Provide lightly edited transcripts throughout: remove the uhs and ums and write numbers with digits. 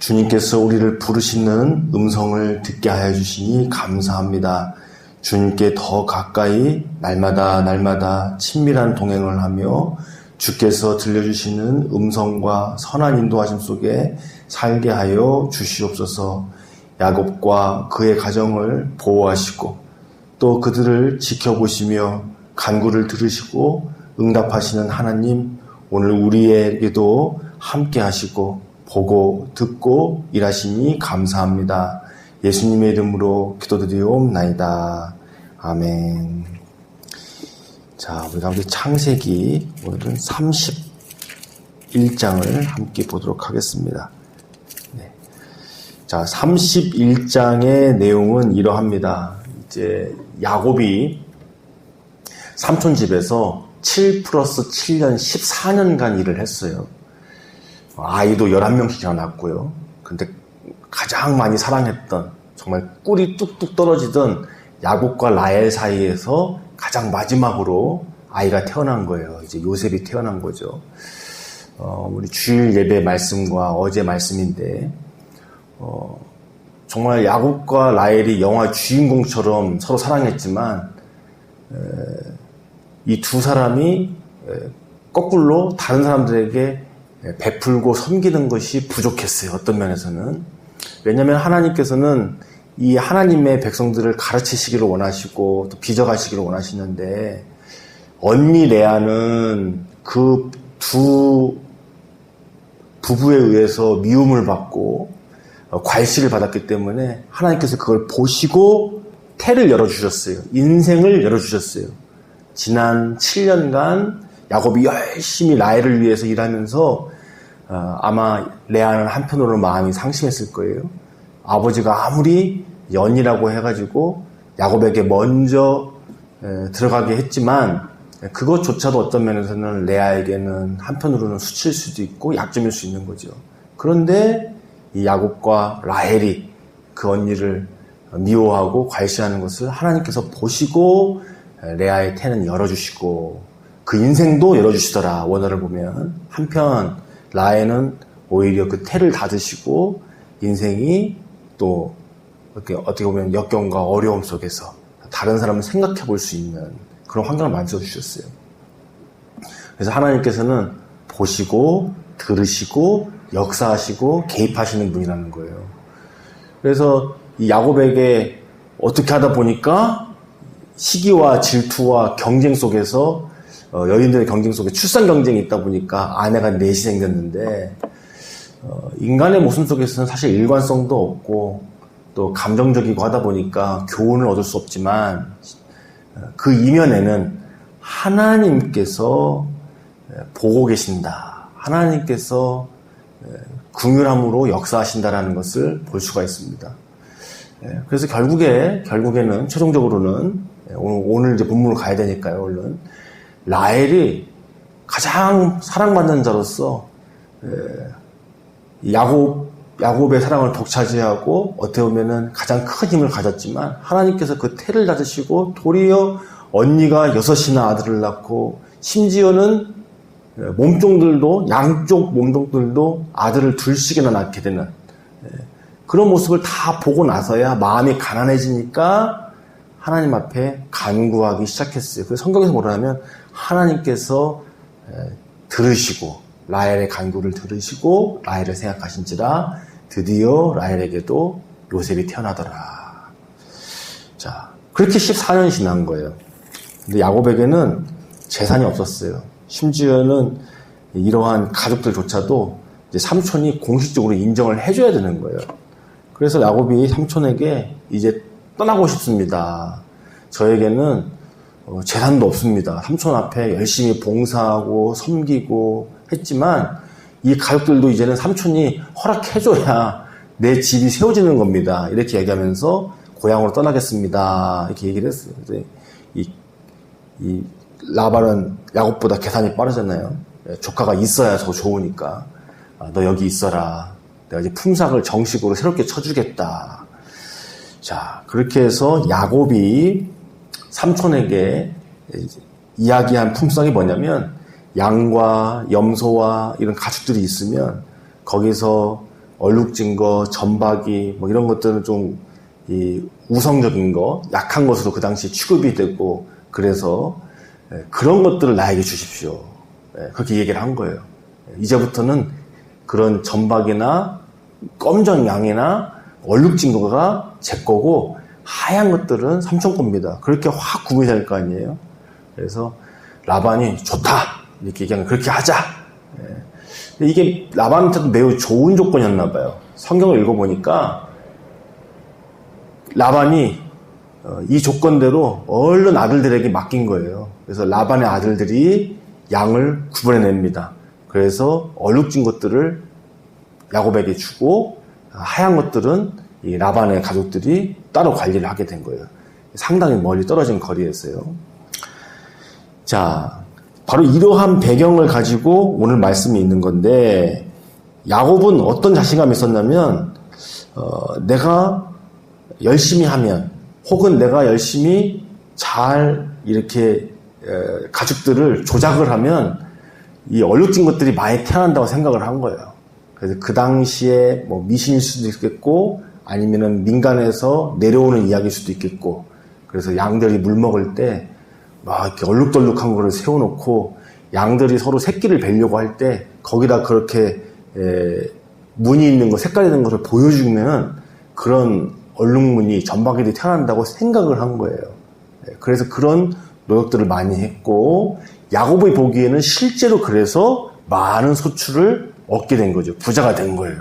주님께서 우리를 부르시는 음성을 듣게 하여 주시니 감사합니다. 주님께 더 가까이 날마다 친밀한 동행을 하며 주께서 들려주시는 음성과 선한 인도하심 속에 살게 하여 주시옵소서. 야곱과 그의 가정을 보호하시고 또 그들을 지켜보시며 간구를 들으시고 응답하시는 하나님, 오늘 우리에게도 함께 하시고 보고 듣고 일하시니 감사합니다. 예수님의 이름으로 기도드리옵나이다. 아멘. 자, 우리가 우리 창세기 오늘은 31장을 함께 보도록 하겠습니다. 네. 자, 31장의 내용은 이러합니다. 이제 야곱이 삼촌 집에서 7 플러스 7년 14년간 일을 했어요. 아이도 11명씩이나 낳았고요. 근데 가장 많이 사랑했던, 정말 꿀이 뚝뚝 떨어지던 야곱과 라헬 사이에서 가장 마지막으로 아이가 태어난 거예요. 이제 요셉이 태어난 거죠. 우리 주일 예배 말씀과 어제 말씀인데, 정말 야곱과 라헬이 영화 주인공처럼 서로 사랑했지만, 이 두 사람이 거꾸로 다른 사람들에게 베풀고 섬기는 것이 부족했어요. 어떤 면에서는. 왜냐하면 하나님께서는 이 하나님의 백성들을 가르치시기를 원하시고 또 빚어가시기를 원하시는데, 언니 레아는 그 두 부부에 의해서 미움을 받고 괄시를 받았기 때문에 하나님께서 그걸 보시고 태를 열어주셨어요. 인생을 열어주셨어요. 지난 7년간 야곱이 열심히 라헬을 위해서 일하면서 아마 레아는 한편으로는 마음이 상심했을 거예요. 아버지가 아무리 연이라고 해가지고 야곱에게 먼저 들어가게 했지만 그것조차도 어떤 면에서는 레아에게는 한편으로는 수치일 수도 있고 약점일 수 있는 거죠. 그런데 이 야곱과 라헬이 그 언니를 미워하고 괄시하는 것을 하나님께서 보시고 레아의 태는 열어주시고 그 인생도 열어주시더라. 원어를 보면. 한편 라헬은 오히려 그 태를 닫으시고 인생이 또 어떻게 보면 역경과 어려움 속에서 다른 사람을 생각해 볼 수 있는 그런 환경을 만들어주셨어요. 그래서 하나님께서는 보시고 들으시고 역사하시고 개입하시는 분이라는 거예요. 그래서 이 야곱에게 어떻게 하다 보니까 시기와 질투와 경쟁 속에서 여인들의 경쟁 속에 출산 경쟁이 있다 보니까 아내가 넷이 생겼는데, 인간의 모습 속에서는 사실 일관성도 없고 또 감정적이고 하다 보니까 교훈을 얻을 수 없지만, 그 이면에는 하나님께서 보고 계신다, 하나님께서 긍휼함으로 역사하신다라는 것을 볼 수가 있습니다. 그래서 결국에는 최종적으로는 오늘 이제 본문으로 가야 되니까요. 얼른 라헬이 가장 사랑받는 자로서 야곱의 사랑을 독차지하고 어떻게 보면은 가장 큰 힘을 가졌지만, 하나님께서 그 태를 닫으시고 도리어 언니가 6이나 아들을 낳고 심지어는 양쪽 몸종들도 아들을 둘씩이나 낳게 되는 그런 모습을 다 보고 나서야 마음이 가난해지니까 하나님 앞에 간구하기 시작했어요. 그래서 성경에서 뭐라 하면 하나님께서 들으시고 라헬의 간구를 들으시고 라헬을 생각하신지라 드디어 라헬에게도 요셉이 태어나더라. 자, 그렇게 14년이 지난 거예요. 근데 야곱에게는 재산이 없었어요. 심지어는 이러한 가족들조차도 이제 삼촌이 공식적으로 인정을 해줘야 되는 거예요. 그래서 야곱이 삼촌에게 이제 떠나고 싶습니다. 저에게는 재산도 없습니다. 삼촌 앞에 열심히 봉사하고 섬기고 했지만 이 가족들도 이제는 삼촌이 허락해줘야 내 집이 세워지는 겁니다. 이렇게 얘기하면서 고향으로 떠나겠습니다. 이렇게 얘기를 했어요. 이 라반은 야곱보다 계산이 빠르잖아요. 조카가 있어야 더 좋으니까. 너 여기 있어라. 내가 이제 품삯을 정식으로 새롭게 쳐주겠다. 자, 그렇게 해서 야곱이 삼촌에게 이야기한 품삯이 뭐냐면, 양과 염소와 이런 가축들이 있으면 거기서 얼룩진 거, 점박이 뭐 이런 것들은 좀 이 우성적인 거, 약한 것으로 그 당시 취급이 되고 그래서 그런 것들을 나에게 주십시오. 그렇게 얘기를 한 거예요. 이제부터는 그런 점박이나 검정 양이나 얼룩진 거가 제 거고 하얀 것들은 삼촌 겁니다. 그렇게 확 구분이 될 거 아니에요. 그래서 라반이 좋다 이렇게 얘기하면 그렇게 하자. 이게 라반한테도 매우 좋은 조건이었나 봐요. 성경을 읽어보니까 라반이 이 조건대로 얼른 아들들에게 맡긴 거예요. 그래서 라반의 아들들이 양을 구분해냅니다. 그래서 얼룩진 것들을 야곱에게 주고 하얀 것들은 이 라반의 가족들이 따로 관리를 하게 된 거예요. 상당히 멀리 떨어진 거리였어요. 자, 바로 이러한 배경을 가지고 오늘 말씀이 있는 건데 야곱은 어떤 자신감이 있었냐면 내가 열심히 하면 혹은 내가 열심히 잘 이렇게 가축들을 조작을 하면 이 얼룩진 것들이 많이 태어난다고 생각을 한 거예요. 그래서 그 당시에 뭐 미신일 수도 있겠고 아니면은 민간에서 내려오는 이야기일 수도 있겠고 그래서 양들이 물 먹을 때 막 이렇게 얼룩덜룩한 거를 세워놓고 양들이 서로 새끼를 뵈려고 할 때 거기다 그렇게 무늬 있는 거, 색깔 있는 것을 보여주면 그런 얼룩무늬, 점박이들이 태어난다고 생각을 한 거예요. 그래서 그런 노력들을 많이 했고 야곱이 보기에는 실제로 그래서 많은 소출을 얻게 된 거죠. 부자가 된 거예요.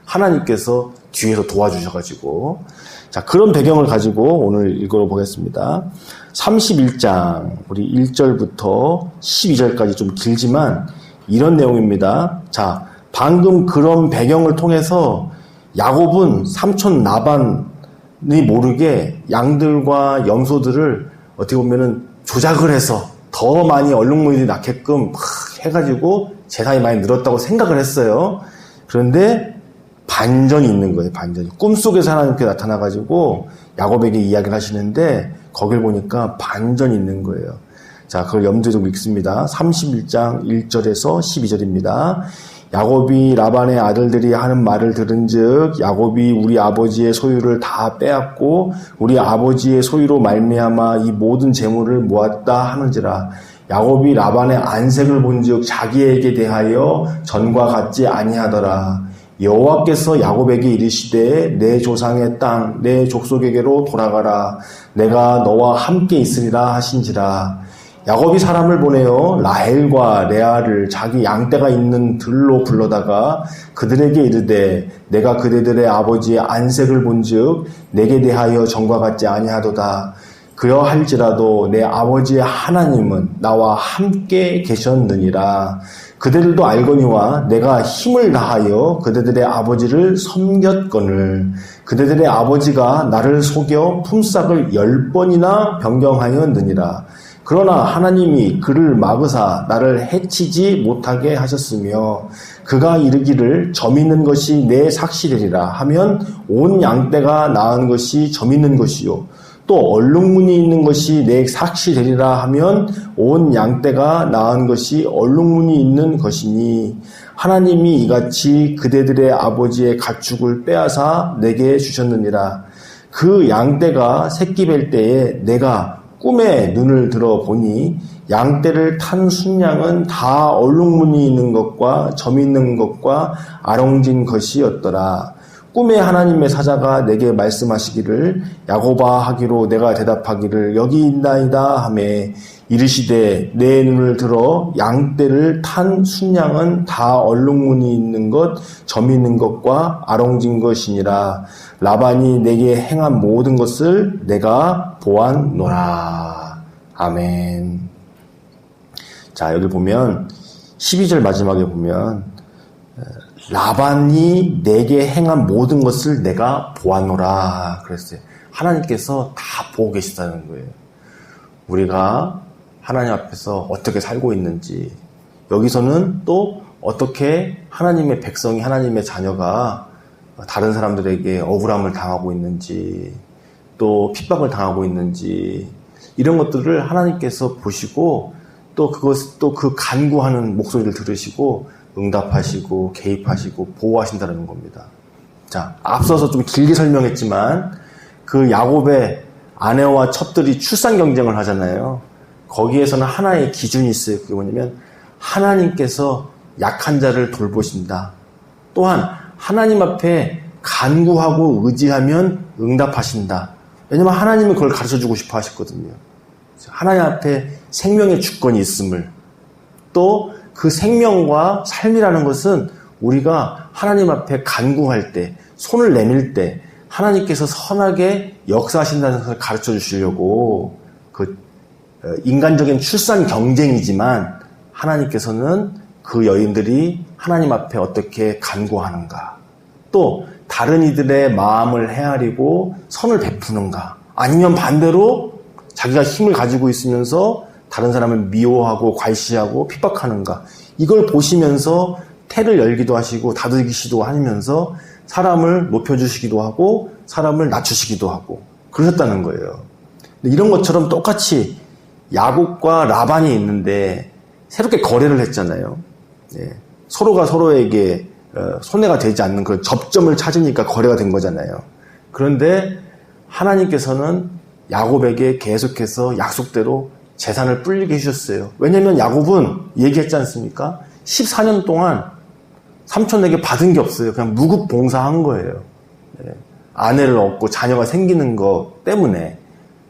하나님께서 뒤에서 도와주셔가지고 자 그런 배경을 가지고 오늘 읽어보겠습니다. 31장 우리 1절부터 12절까지 좀 길지만 이런 내용입니다. 자 방금 그런 배경을 통해서 야곱은 삼촌 라반이 모르게 양들과 염소들을 어떻게 보면은 조작을 해서 더 많이 얼룩무늬들이 낳게끔 막 해가지고 재산이 많이 늘었다고 생각을 했어요. 그런데 반전이 있는 거예요. 반전이. 꿈속에서 하나님께 나타나가지고 야곱에게 이야기를 하시는데 거길 보니까 반전이 있는 거예요. 자, 그걸 염두에 두고 읽습니다. 31장 1절에서 12절입니다. 야곱이 라반의 아들들이 하는 말을 들은즉 야곱이 우리 아버지의 소유를 다 빼앗고 우리 아버지의 소유로 말미암아 이 모든 재물을 모았다 하는지라. 야곱이 라반의 안색을 본즉 자기에게 대하여 전과 같지 아니하더라. 여호와께서 야곱에게 이르시되 내 조상의 땅 내 족속에게로 돌아가라. 내가 너와 함께 있으리라 하신지라. 야곱이 사람을 보내어 라헬과 레아를 자기 양떼가 있는 들로 불러다가 그들에게 이르되 내가 그대들의 아버지의 안색을 본즉 내게 대하여 전과 같지 아니하도다. 그러할지라도 내 아버지의 하나님은 나와 함께 계셨느니라. 그들도 알거니와 내가 힘을 다하여 그들의 아버지를 섬겼거늘 그들의 아버지가 나를 속여 품삯을 10번이나 변경하였느니라. 그러나 하나님이 그를 막으사 나를 해치지 못하게 하셨으며 그가 이르기를 점 있는 것이 내 삭시되리라 하면 온 양떼가 낳은 것이 점 있는 것이요 또 얼룩무늬 있는 것이 내 삭시되리라 하면 온 양떼가 낳은 것이 얼룩무늬 있는 것이니 하나님이 이같이 그대들의 아버지의 가축을 빼앗아 내게 주셨느니라. 그 양떼가 새끼 뵐 때에 내가 꿈에 눈을 들어 보니 양떼를 탄 순양은 다 얼룩무늬 있는 것과 점 있는 것과 아롱진 것이었더라. 꿈에 하나님의 사자가 내게 말씀하시기를 야곱아 하기로 내가 대답하기를 여기 있나이다 하매 이르시되 내 눈을 들어 양떼를 탄 순양은 다 얼룩무늬 있는 것, 점 있는 것과 아롱진 것이니라. 라반이 내게 행한 모든 것을 내가 보았노라. 아멘. 자, 여기 보면 12절 마지막에 보면 라반이 내게 행한 모든 것을 내가 보았노라 그랬어요. 하나님께서 다 보고 계시다는 거예요. 우리가 하나님 앞에서 어떻게 살고 있는지, 여기서는 또 어떻게 하나님의 백성이, 하나님의 자녀가 다른 사람들에게 억울함을 당하고 있는지, 또 핍박을 당하고 있는지, 이런 것들을 하나님께서 보시고 또 그 간구하는 목소리를 들으시고 응답하시고 개입하시고 보호하신다는 겁니다. 자, 앞서서 좀 길게 설명했지만 그 야곱의 아내와 첩들이 출산 경쟁을 하잖아요. 거기에서는 하나의 기준이 있어요. 그게 뭐냐면 하나님께서 약한 자를 돌보신다. 또한 하나님 앞에 간구하고 의지하면 응답하신다. 왜냐면 하나님은 그걸 가르쳐주고 싶어 하셨거든요. 하나님 앞에 생명의 주권이 있음을, 또 그 생명과 삶이라는 것은 우리가 하나님 앞에 간구할 때, 손을 내밀 때 하나님께서 선하게 역사하신다는 것을 가르쳐 주시려고 그 인간적인 출산 경쟁이지만 하나님께서는 그 여인들이 하나님 앞에 어떻게 간구하는가, 또 다른 이들의 마음을 헤아리고 선을 베푸는가, 아니면 반대로 자기가 힘을 가지고 있으면서 다른 사람을 미워하고 괄시하고 핍박하는가, 이걸 보시면서 태를 열기도 하시고 다독이시기도 하면서 사람을 높여주시기도 하고 사람을 낮추시기도 하고 그러셨다는 거예요. 이런 것처럼 똑같이 야곱과 라반이 있는데 새롭게 거래를 했잖아요. 서로가 서로에게 손해가 되지 않는 그런 접점을 찾으니까 거래가 된 거잖아요. 그런데 하나님께서는 야곱에게 계속해서 약속대로 재산을 불리게 해주셨어요. 왜냐하면 야곱은 얘기했지 않습니까? 14년 동안 삼촌에게 받은 게 없어요. 그냥 무급봉사한 거예요. 아내를 얻고 자녀가 생기는 것 때문에.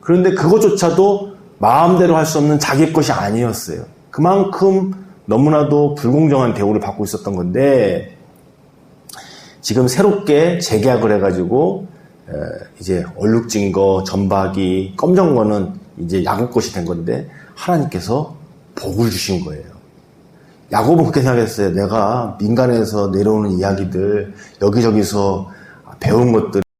그런데 그것조차도 마음대로 할 수 없는 자기 것이 아니었어요. 그만큼 너무나도 불공정한 대우를 받고 있었던 건데, 지금 새롭게 재계약을 해가지고 이제 얼룩진 거, 점박이, 검정 거는 이제 야곱 것이 된 건데 하나님께서 복을 주신 거예요. 야곱은 그렇게 생각했어요. 내가 민간에서 내려오는 이야기들, 여기저기서 배운 것들